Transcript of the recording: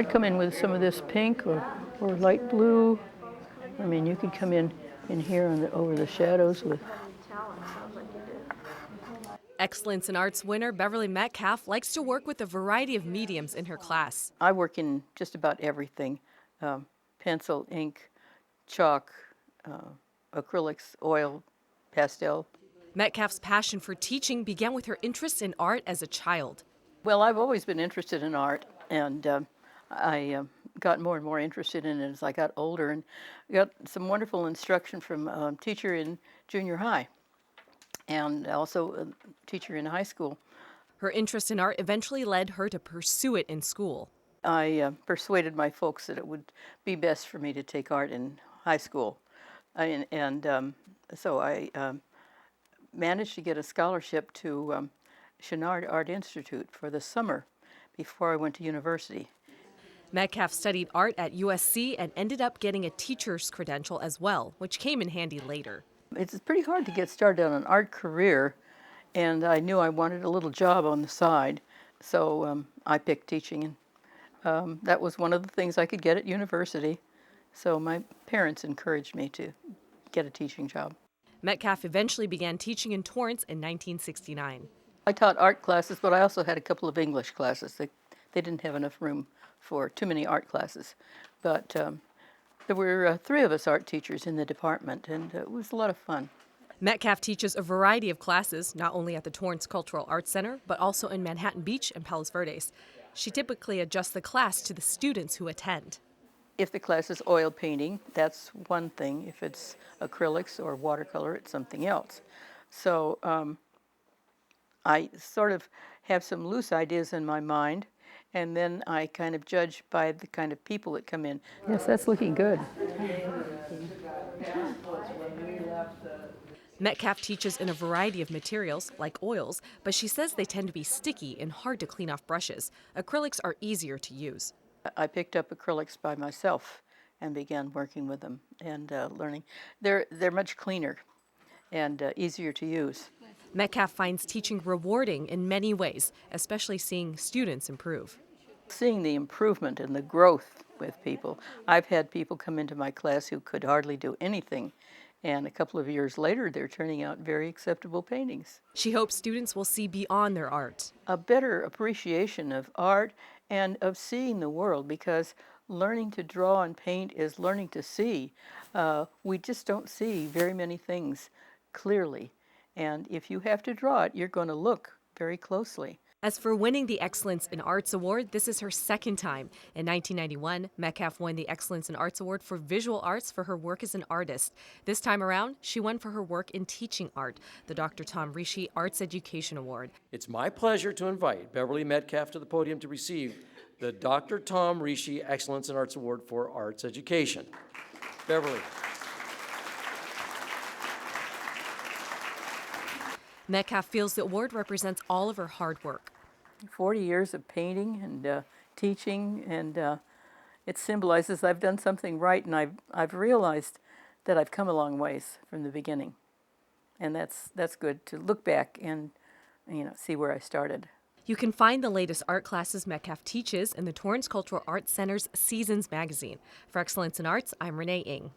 I'd come in with some of this pink or light blue. I mean, you could come in here over the shadows with. Excellence in Arts winner Beverly Metcalf likes to work with a variety of mediums in her class. I work in just about everything, um, pencil, ink, chalk, acrylics, oil, pastel. Metcalf's passion for teaching began with her interest in art as a child. Well, I've always been interested in art, and I got more and more interested in it as I got older, and got some wonderful instruction from a teacher in junior high, and also a teacher in high school. Her interest in art eventually led her to pursue it in school. I persuaded my folks that it would be best for me to take art in high school, so I managed to get a scholarship to Chouinard Art Institute for the summer before I went to university. Metcalf studied art at USC and ended up getting a teacher's credential as well, which came in handy later. It's pretty hard to get started on an art career, and I knew I wanted a little job on the side, so I picked teaching, and that was one of the things I could get at university. So my parents encouraged me to get a teaching job. Metcalf eventually began teaching in Torrance in 1969. I taught art classes, but I also had a couple of English classes. They didn't have enough room for too many art classes, but there were 3 of us art teachers in the department, and it was a lot of fun. Metcalf teaches a variety of classes, not only at the Torrance Cultural Arts Center, but also in Manhattan Beach and Palos Verdes. She typically adjusts the class to the students who attend. If the class is oil painting, that's one thing. If it's acrylics or watercolor, it's something else. So I sort of have some loose ideas in my mind, and then I kind of judge by the kind of people that come in. Yes, that's looking good. Metcalf teaches in a variety of materials, like oils, but she says they tend to be sticky and hard to clean off brushes. Acrylics are easier to use. I picked up acrylics by myself and began working with them and learning. They're much cleaner and easier to use. Metcalf finds teaching rewarding in many ways, especially seeing students improve. Seeing the improvement and the growth with people. I've had people come into my class who could hardly do anything, and a couple of years later they're turning out very acceptable paintings. She hopes students will see beyond their art. A better appreciation of art and of seeing the world, because learning to draw and paint is learning to see. We just don't see very many things clearly, and if you have to draw it, you're going to look very closely. As for winning the Excellence in Arts Award, this is her second time. In 1991, Metcalf won the Excellence in Arts Award for Visual Arts for her work as an artist. This time around, she won for her work in teaching art, the Dr. Tom Rishi Arts Education Award. It's my pleasure to invite Beverly Metcalf to the podium to receive the Dr. Tom Rishi Excellence in Arts Award for Arts Education. Beverly. Metcalf feels the award represents all of her hard work. 40 years of painting and teaching, and it symbolizes I've done something right, and I've realized that I've come a long ways from the beginning, and that's good to look back and see where I started. You can find the latest art classes Metcalf teaches in the Torrance Cultural Arts Center's Seasons magazine. For Excellence in Arts, I'm Renee Ng.